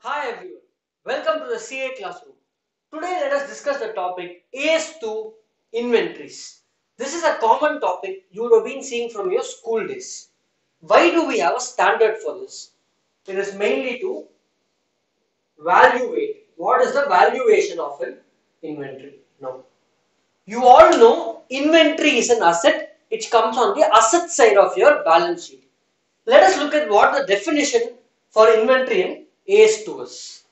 Hi everyone, welcome to the CA classroom. Today let us discuss the topic AS2 inventories. This is a common topic you would have been seeing from your school days. Why do we have a standard for this? It is mainly to valuate. What is the valuation of an inventory? Now, you all know inventory is an asset which comes on the asset side of your balance sheet. Let us look at what the definition for inventory in AS2 is.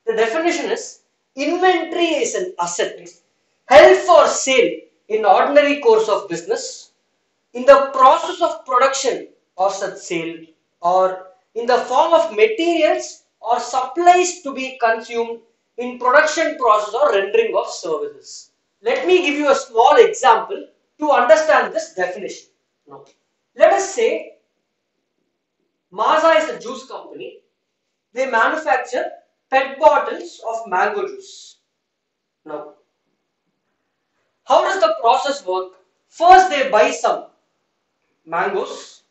The definition is inventory is an asset held for sale in ordinary course of business, in the process of production of such sale, or in the form of materials or supplies to be consumed in production process or rendering of services. Let me give you a small example to understand this definition. Now, let us say Maaza is a juice company. They manufacture PET bottles of mango juice. Now, how does the process work? First, they buy some mangoes.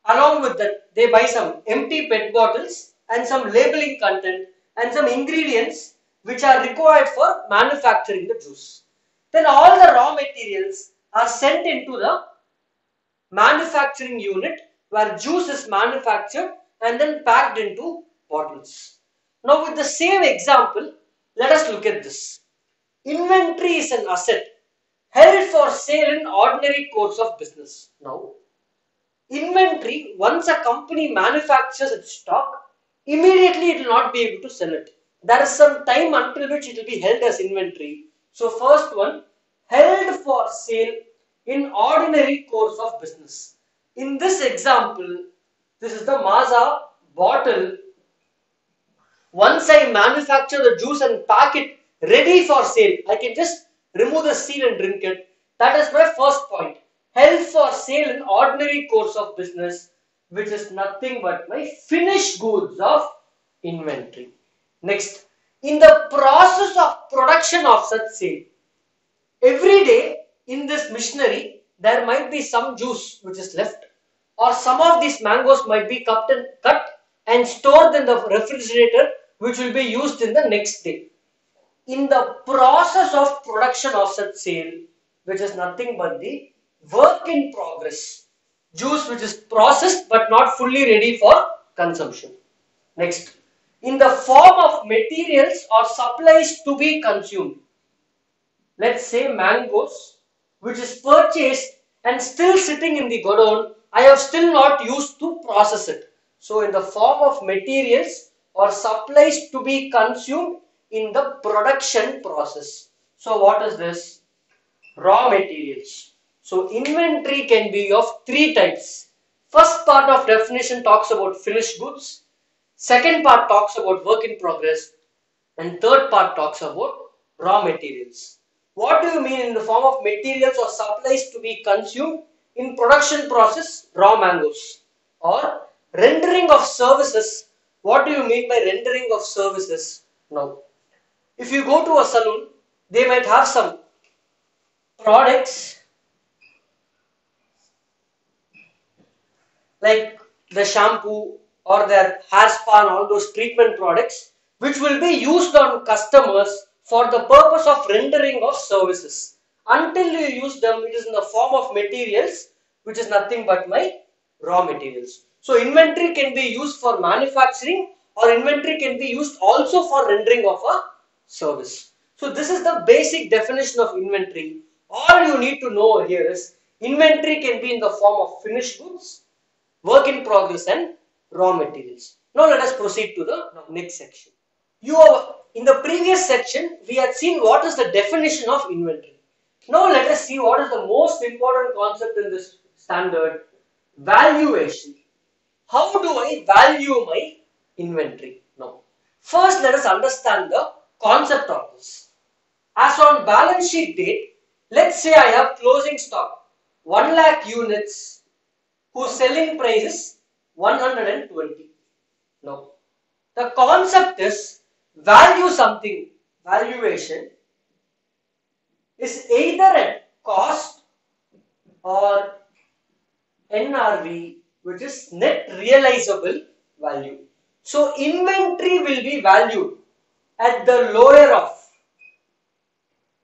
Along with that, they buy some empty PET bottles and some labeling content and some ingredients which are required for manufacturing the juice. Then all the raw materials are sent into the manufacturing unit where juice is manufactured and then packed into bottles. Now with the same example, let us look at this. Inventory is an asset held for sale in ordinary course of business. Now, inventory, once a company manufactures its stock, immediately it will not be able to sell it. There is some time until which it will be held as inventory. So first one, held for sale in ordinary course of business. In this example, this is the Maaza bottle. Once I manufacture the juice and pack it ready for sale, I can just remove the seal and drink it. That is my first point. Held for sale in ordinary course of business, which is nothing but my finished goods of inventory. Next, in the process of production of such sale, every day in this machinery, there might be some juice which is left, or some of these mangoes might be cut and stored in the refrigerator, which will be used in the next day. In the process of production of such sale, which is nothing but the work in progress, juice which is processed but not fully ready for consumption. Next, in the form of materials or supplies to be consumed, let's say mangoes, which is purchased and still sitting in the godown, I have still not used to process it. So in the form of materials or supplies to be consumed in the production process. So what is this? Raw materials. So inventory can be of three types. First part of definition talks about finished goods. Second part talks about work in progress. And third part talks about raw materials. What do you mean in the form of materials or supplies to be consumed in production process? Raw mangoes. Or rendering of services. What do you mean by rendering of services? Now, if you go to a salon, they might have some products like the shampoo or their hair spa and all those treatment products which will be used on customers for the purpose of rendering of services. Until you use them, it is in the form of materials which is nothing but my raw materials. So inventory can be used for manufacturing or inventory can be used also for rendering of a service. So this is the basic definition of inventory. All you need to know here is inventory can be in the form of finished goods, work in progress and raw materials. Now let us proceed to the next section. In the previous section, we had seen what is the definition of inventory. Now let us see what is the most important concept in this standard, valuation. How do I value my inventory? Now, first let us understand the concept of this. As on balance sheet date, let's say I have closing stock 1 lakh units whose selling price is 120. Now, the concept is value something, valuation is either at cost or NRV, which is net realizable value. So inventory will be valued at the lower of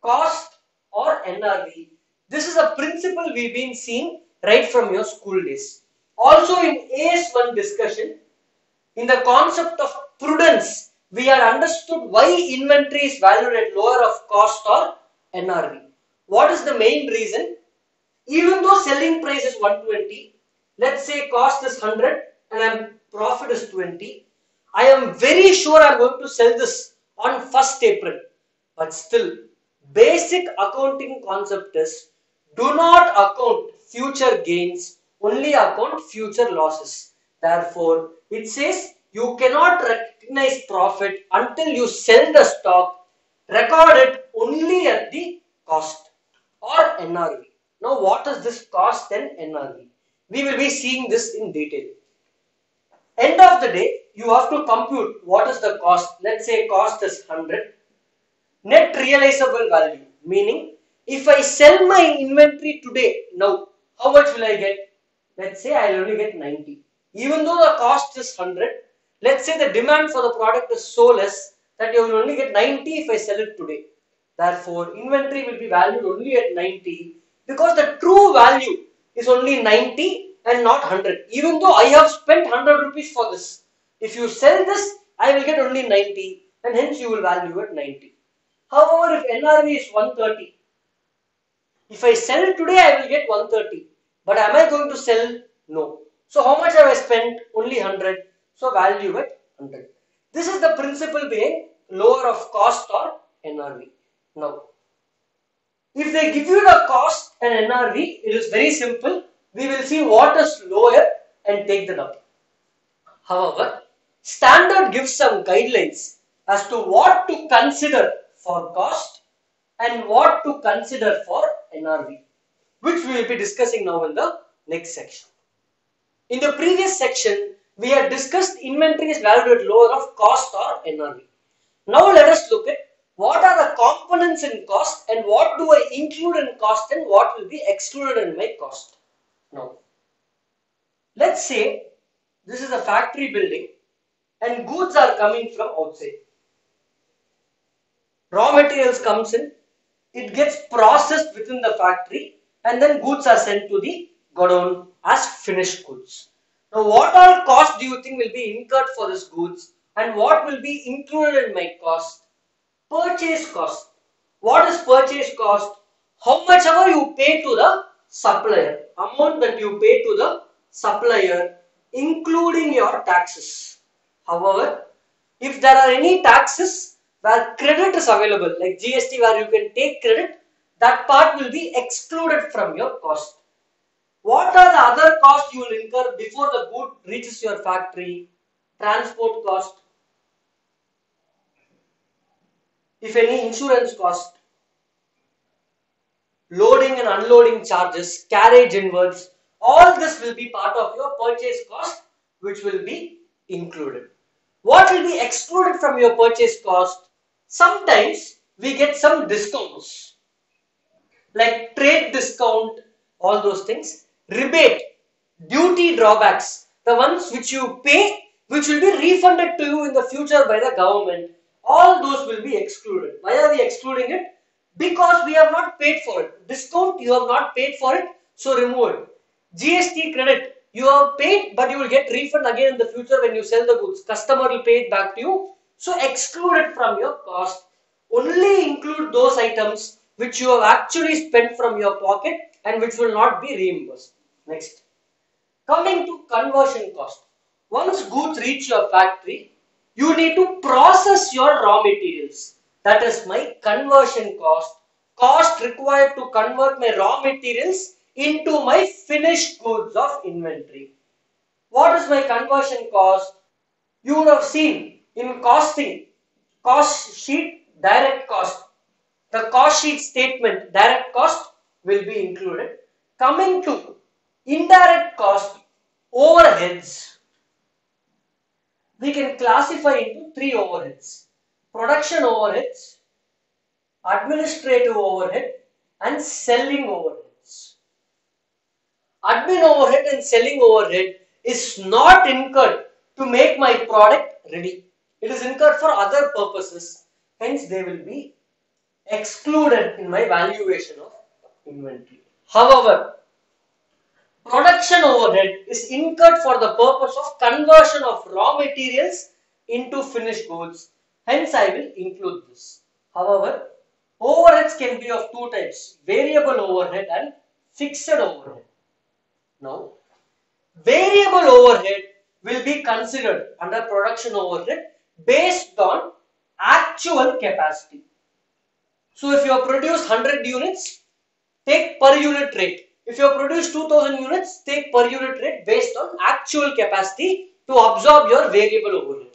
cost or NRV. This is a principle we've been seeing right from your school days. Also in AS1 discussion, in the concept of prudence, we had understood why inventory is valued at lower of cost or NRV. What is the main reason? Even though selling price is 120, let's say cost is 100 and profit is 20, I am very sure I am going to sell this on 1st April. But still, basic accounting concept is do not account future gains, only account future losses. Therefore, it says you cannot recognize profit until you sell the stock, record it only at the cost or NRV. Now, what is this cost and NRV? We will be seeing this in detail. End of the day, you have to compute what is the cost. Let's say cost is 100. Net realizable value, meaning if I sell my inventory today, now how much will I get? Let's say I will only get 90. Even though the cost is 100, let's say the demand for the product is so less that you will only get 90 if I sell it today. Therefore, inventory will be valued only at 90 because the true value is only 90 and not 100. Even though I have spent 100 rupees for this, if you sell this, I will get only 90 and hence you will value at 90. However, if NRV is 130, if I sell today, I will get 130. But am I going to sell? No. So how much have I spent? Only 100. So value at 100. This is the principle behind lower of cost or NRV. Now, if they give you the cost and NRV, it is very simple. We will see what is lower and take that up. However, standard gives some guidelines as to what to consider for cost and what to consider for NRV, which we will be discussing now in the next section. In the previous section, we had discussed inventory is valued at lower of cost or NRV. Now let us look at what are the components in cost and what do I include in cost and what will be excluded in my cost. Now, let's say this is a factory building and goods are coming from outside. Raw materials comes in, it gets processed within the factory and then goods are sent to the godown as finished goods. Now what all cost do you think will be incurred for this goods and what will be included in my cost? Purchase cost. What is purchase cost? How much ever you pay to the supplier, amount that you pay to the supplier including your taxes. However, if there are any taxes where credit is available like GST where you can take credit, that part will be excluded from your cost. What are the other costs you will incur before the good reaches your factory? Transport cost, if any insurance cost, loading and unloading charges, carriage inwards, all this will be part of your purchase cost which will be included. What will be excluded from your purchase cost? Sometimes we get some discounts like trade discount, all those things, rebate, duty drawbacks, the ones which you pay which will be refunded to you in the future by the government, all those will be excluded. Why are we excluding it? Because we have not paid for it. Discount, you have not paid for it, so remove it. GST credit, you have paid but you will get refund again in the future when you sell the goods. Customer will pay it back to you, so exclude it from your cost. Only include those items which you have actually spent from your pocket and which will not be reimbursed. Next, coming to conversion cost. Once goods reach your factory, you need to process your raw materials. That is my conversion cost. Cost required to convert my raw materials into my finished goods of inventory. What is my conversion cost? You would have seen in costing, cost sheet, direct cost. The cost sheet statement, direct cost will be included. Coming to indirect cost, overheads. We can classify into three overheads: production overheads, administrative overhead, and selling overheads. Admin overhead and selling overhead is not incurred to make make my product ready. It is incurred for other purposes. Hence, they will be excluded in my valuation of inventory. However, production overhead is incurred for the purpose of conversion of raw materials into finished goods. Hence, I will include this. However, overheads can be of two types, variable overhead and fixed overhead. Now, variable overhead will be considered under production overhead based on actual capacity. So, if you have produced 100 units, take per unit rate. If you have produced 2000 units, take per unit rate based on actual capacity to absorb your variable overhead.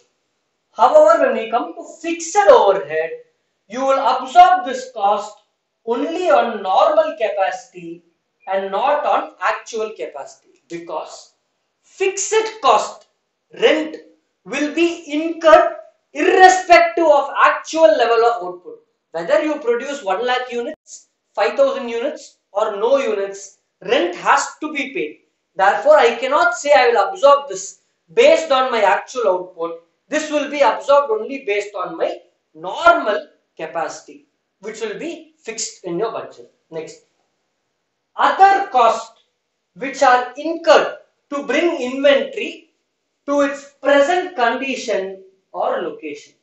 However, when we come to fixed overhead, you will absorb this cost only on normal capacity and not on actual capacity, because fixed cost rent will be incurred irrespective of actual level of output. Whether you produce 1 lakh units, 5000 units or no units, rent has to be paid. Therefore, I cannot say I will absorb this based on my actual output. This will be absorbed only based on my normal capacity, which will be fixed in your budget. Next, other costs which are incurred to bring inventory to its present condition or location.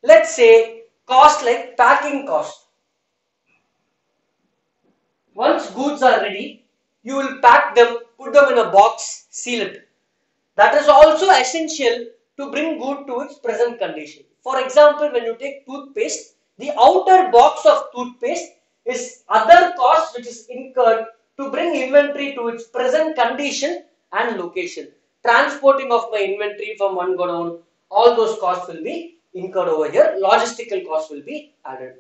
Let's say cost like packing cost. Once goods are ready, you will pack them, put them in a box, seal it. That is also essential to bring good to its present condition. For example, when you take toothpaste, the outer box of toothpaste is other cost which is incurred to bring inventory to its present condition and location. Transporting of my inventory from one godown, all those costs will be incurred over here. Logistical cost will be added.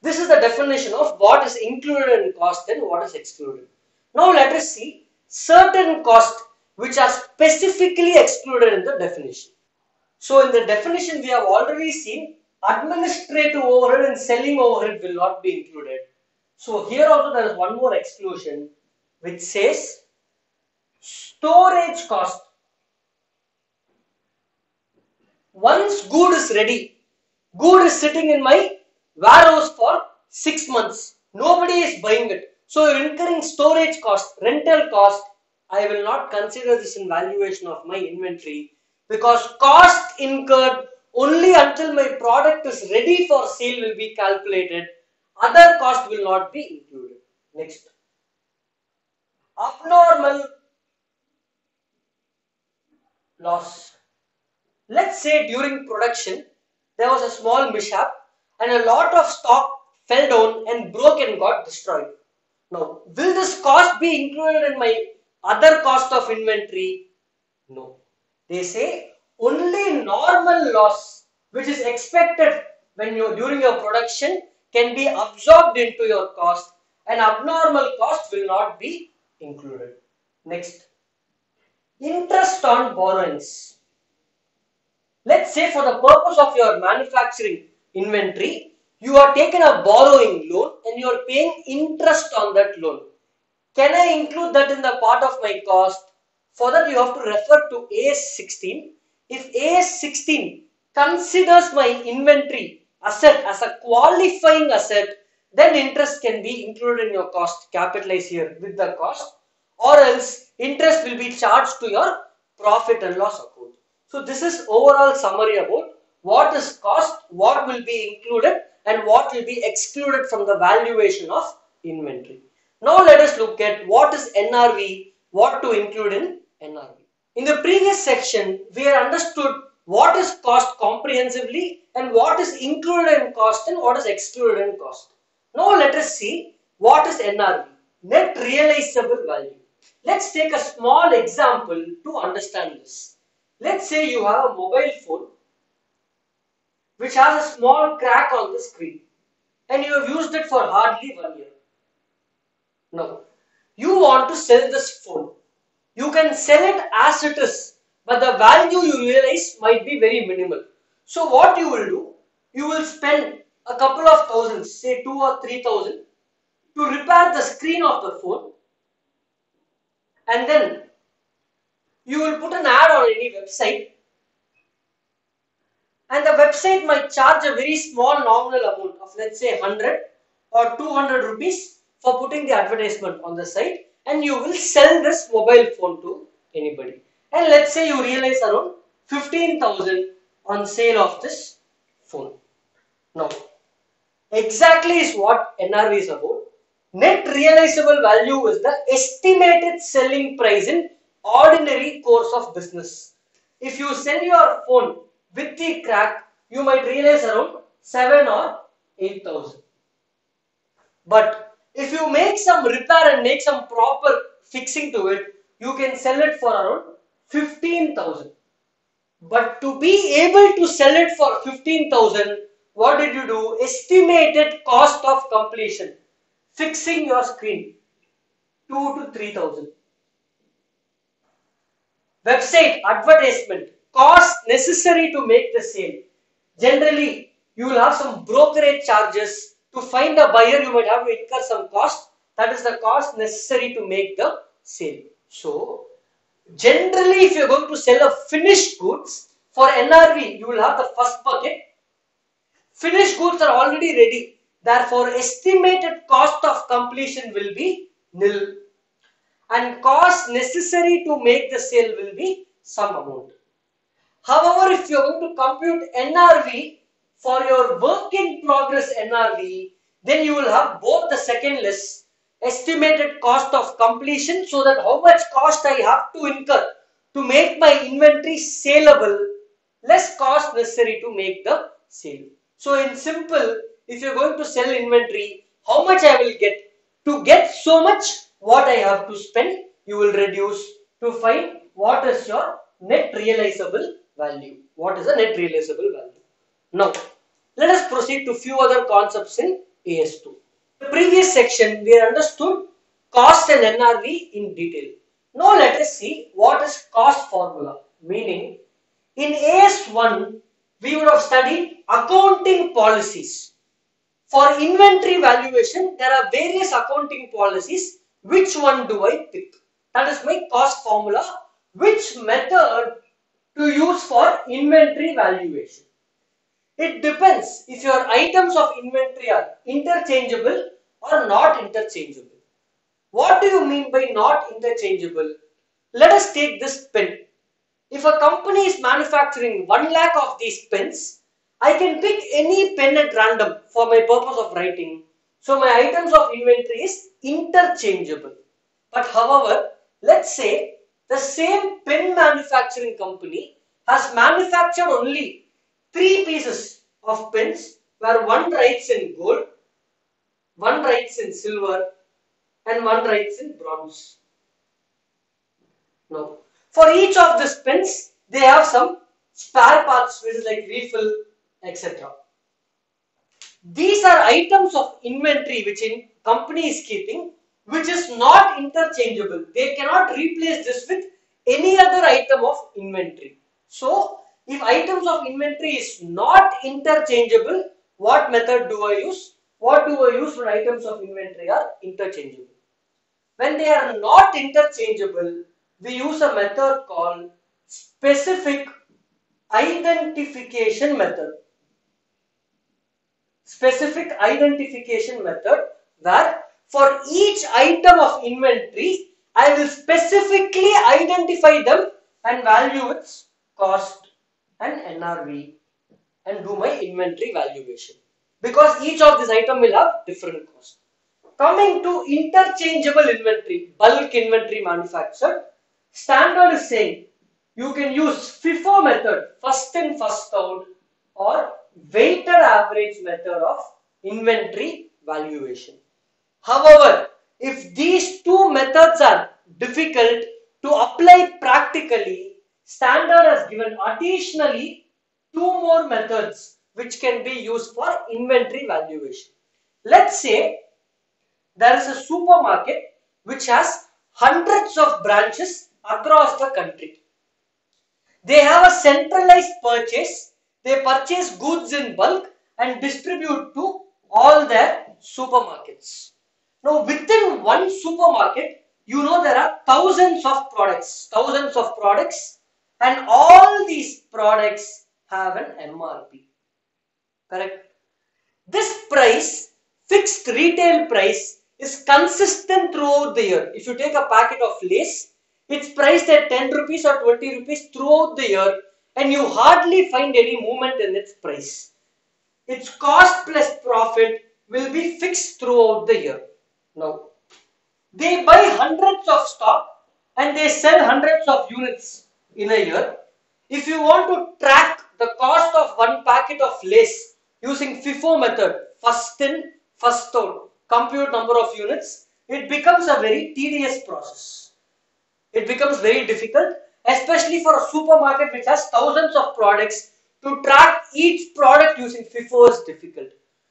This is the definition of what is included in cost and what is excluded. Now let us see certain costs which are specifically excluded in the definition. So in the definition we have already seen administrative overhead and selling overhead will not be included. So here also there is one more exclusion which says storage cost. Once good is ready, good is sitting in my warehouse for 6 months. Nobody is buying it. So you're incurring storage cost, rental cost. I will not consider this in valuation of my inventory, because cost incurred only until my product is ready for sale will be calculated. Other cost will not be included. Next, abnormal loss. Let's say during production there was a small mishap and a lot of stock fell down and broke and got destroyed. Now, will this cost be included in my other cost of inventory? No. They say only normal loss which is expected when you during your production can be absorbed into your cost, and abnormal cost will not be included. Next, interest on borrowings. Let's say for the purpose of your manufacturing inventory, you are taken a borrowing loan and you are paying interest on that loan. Can I include that in the part of my cost? For that you have to refer to AS 16. If AS 16 considers my inventory asset as a qualifying asset, then interest can be included in your cost, capitalize here with the cost, or else interest will be charged to your profit and loss account. So this is overall summary about what is cost, what will be included and what will be excluded from the valuation of inventory. Now let us look at what is NRV, what to include in NRV. In the previous section, we have understood what is cost comprehensively and what is included in cost and what is excluded in cost. Now let us see what is NRV, net realizable value. Let's take a small example to understand this. Let's say you have a mobile phone which has a small crack on the screen and you have used it for hardly 1 year. Now, you want to sell this phone. You can sell it as it is, but the value you realize might be very minimal. So what you will do, you will spend a couple of thousands, say 2 or 3,000 to repair the screen of the phone, and then you will put an ad on any website and the website might charge a very small nominal amount of, let's say, 100 or 200 rupees for putting the advertisement on the site, and you will sell this mobile phone to anybody. And let's say you realize around 15,000 on sale of this phone. Now, exactly is what NRV is about. Net realizable value is the estimated selling price in ordinary course of business. If you sell your phone with the crack, you might realize around 7 or 8,000. But if you make some repair and make some proper fixing to it, you can sell it for around 15,000. But to be able to sell it for 15,000, what did you do? Estimated cost of completion. Fixing your screen, 2 to 3,000. Website advertisement, cost necessary to make the sale. Generally, you will have some brokerage charges. To find a buyer, you might have to incur some cost. That is the cost necessary to make the sale. So, generally, if you are going to sell a finished goods, for NRV, you will have the first bucket. Finished goods are already ready. Therefore, estimated cost of completion will be nil. And cost necessary to make the sale will be some amount. However, if you are going to compute NRV for your work in progress NRV, then you will have both the second list, estimated cost of completion, so that how much cost I have to incur to make my inventory saleable, less cost necessary to make the sale. So in simple, if you are going to sell inventory, how much I will get? To get so much, what I have to spend, you will reduce to find what is your net realizable value. What is the net realizable value? Now, let us proceed to few other concepts in AS2. In the previous section, we understood cost and NRV in detail. Now, let us see what is cost formula. Meaning, in AS1, we would have studied accounting policies. For inventory valuation, there are various accounting policies. Which one do I pick? That is my cost formula. Which method to use for inventory valuation? It depends if your items of inventory are interchangeable or not interchangeable. What do you mean by not interchangeable? Let us take this pen. If a company is manufacturing 1 lakh of these pens, I can pick any pen at random for my purpose of writing. So my items of inventory is interchangeable. But however, let's say the same pen manufacturing company has manufactured only 3 pieces of pens, where one writes in gold, one writes in silver, and one writes in bronze. Now, for each of these pens, they have some spare parts, which is like refill, etc. These are items of inventory which in company is keeping, which is not interchangeable. They cannot replace this with any other item of inventory. So, if items of inventory is not interchangeable, what method do I use? What do I use when items of inventory are interchangeable? When they are not interchangeable, we use a method called specific identification method. Specific identification method, where for each item of inventory, I will specifically identify them and value its cost and NRV and do my inventory valuation, because each of this item will have different cost. Coming to interchangeable inventory, bulk inventory manufactured, standard is saying you can use FIFO method, first in first out, or weighted average method of inventory valuation. However, if these two methods are difficult to apply practically, standard has given additionally 2 more methods which can be used for inventory valuation. Let's say there is a supermarket which has hundreds of branches across the country. They have a centralized purchase. They purchase goods in bulk and distribute to all their supermarkets. Now, within one supermarket, you know there are thousands of products, and all these products have an MRP. Correct? This price, fixed retail price, is consistent throughout the year. If you take a packet of Lays, it's priced at 10 rupees or 20 rupees throughout the year and you hardly find any movement in its price. Its cost plus profit will be fixed throughout the year. Now, they buy hundreds of stock and they sell hundreds of units in a year. If you want to track the cost of one packet of Lays using FIFO method, first in, first out, compute number of units, it becomes a very tedious process. It becomes very difficult, especially for a supermarket which has thousands of products. To track each product using FIFO is difficult.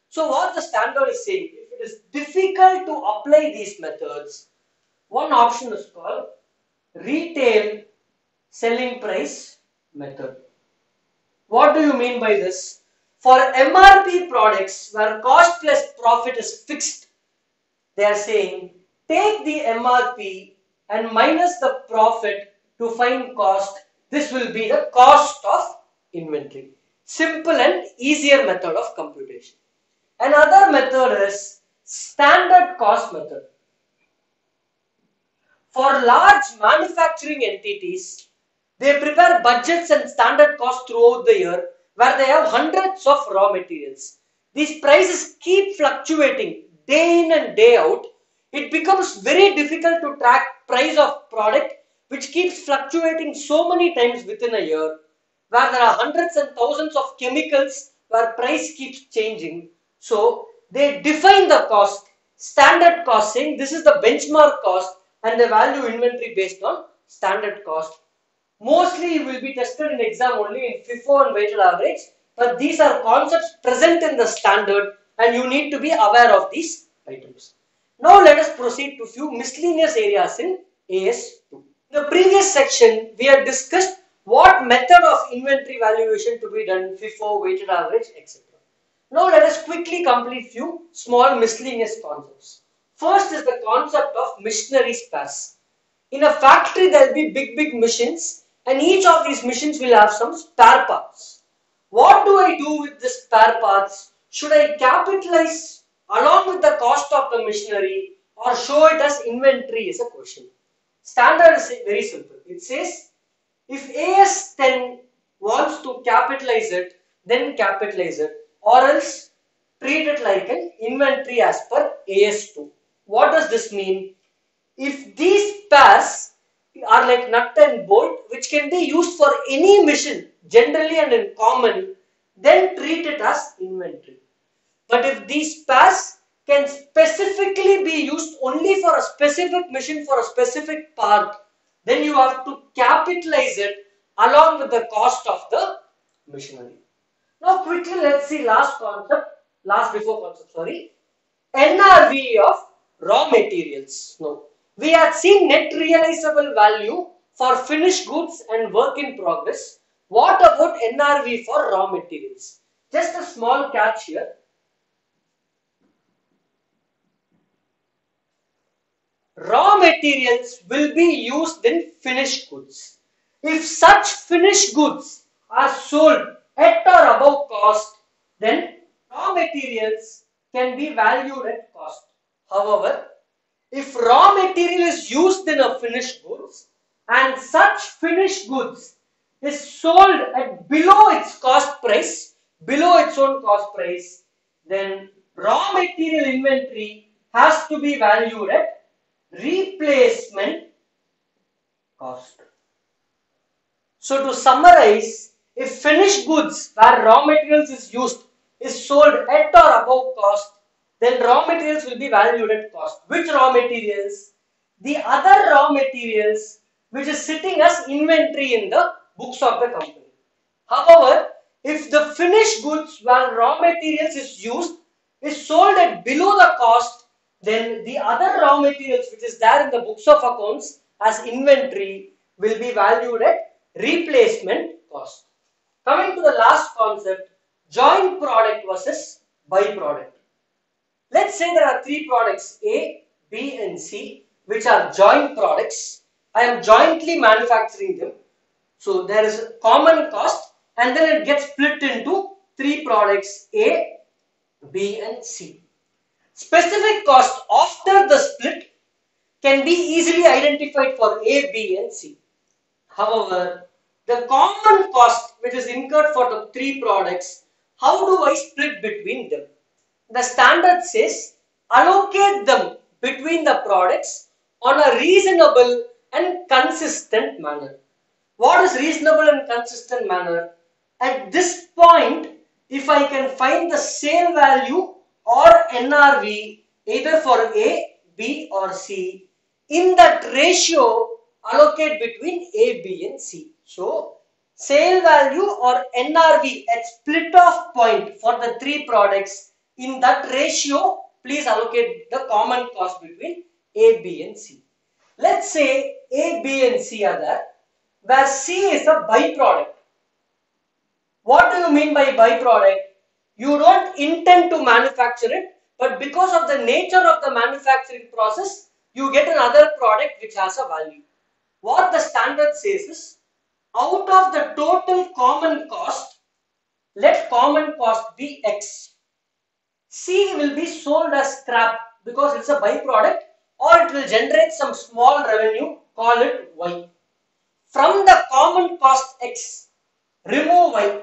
So what the standard is saying, if it is difficult to apply these methods, one option is called retail selling price method. What do you mean by this? For MRP products where cost plus profit is fixed, they are saying take the MRP and minus the profit to find cost. This will be the cost of inventory. Simple and easier method of computation. Another method is standard cost method. For large manufacturing entities, they prepare budgets and standard costs throughout the year where they have hundreds of raw materials. These prices keep fluctuating day in and day out. It becomes very difficult to track price of product which keeps fluctuating so many times within a year, where there are hundreds and thousands of chemicals where price keeps changing. So they define the cost, standard cost, saying this is the benchmark cost and they value inventory based on standard cost. Mostly you will be tested in exam only in FIFO and weighted average, but these are concepts present in the standard and you need to be aware of these items. Now let us proceed to few miscellaneous areas in AS2. In the previous section, we have discussed what method of inventory valuation to be done, FIFO, weighted average, etc. Now let us quickly complete few small miscellaneous concepts. First is the concept of machinery spares. In a factory, there will be big machines and each of these machines will have some spare parts. What do I do with the spare parts? Should I capitalize along with the cost of the machinery or show it as inventory is a question. Standard is very simple. It says if AS10 wants to capitalize it, then capitalize it, or else treat it like an inventory as per AS2. What does this mean? If these spares are like nut and bolt which can be used for any machine generally and in common, then treat it as inventory. But if these spares can specifically be used only for a specific machine for a specific part, then you have to capitalize it along with the cost of the machinery. Now quickly let's see last before concept, NRV of raw materials. Now we have seen net realizable value for finished goods and work in progress. What about NRV for raw materials? Just a small catch here. Raw materials will be used in finished goods. If such finished goods are sold at or above cost, then raw materials can be valued at cost. However, if raw material is used in a finished goods and such finished goods is sold at below its cost price, below its own cost price, then raw material inventory has to be valued at replacement cost. So to summarize, if finished goods where raw materials is used is sold at or above cost, then raw materials will be valued at cost. Which raw materials? The other raw materials which is sitting as inventory in the books of the company. However, if the finished goods where raw materials is used is sold at below the cost, then the other raw materials which is there in the books of accounts as inventory will be valued at replacement cost. Coming to the last concept, joint product versus byproduct. Let's say there are three products A, B and C which are joint products. I am jointly manufacturing them. So there is a common cost and then it gets split into three products A, B and C. Specific cost after the split can be easily identified for A, B and C. However, the common cost which is incurred for the three products, how do I split between them? The standard says allocate them between the products on a reasonable and consistent manner. What is reasonable and consistent manner? At this point, if I can find the sale value or NRV either for A, B or C, in that ratio allocate between A, B and C. So, sale value or NRV at split off point for the three products, in that ratio please allocate the common cost between A, B and C. Let's say A, B and C are there, where C is a byproduct. What do you mean by byproduct? You don't intend to manufacture it, but because of the nature of the manufacturing process, you get another product which has a value. What the standard says is, out of the total common cost, let common cost be X. C will be sold as scrap because it's a byproduct, or it will generate some small revenue, call it Y. From the common cost X, remove Y.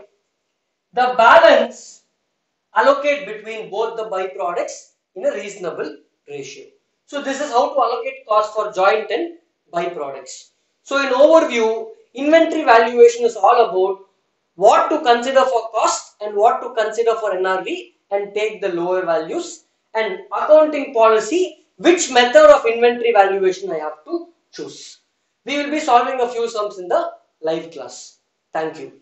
The balance allocate between both the byproducts in a reasonable ratio. So this is how to allocate cost for joint and byproducts. So in overview, inventory valuation is all about what to consider for cost and what to consider for NRV and take the lower values, and accounting policy, which method of inventory valuation I have to choose. We will be solving a few sums in the live class. Thank you.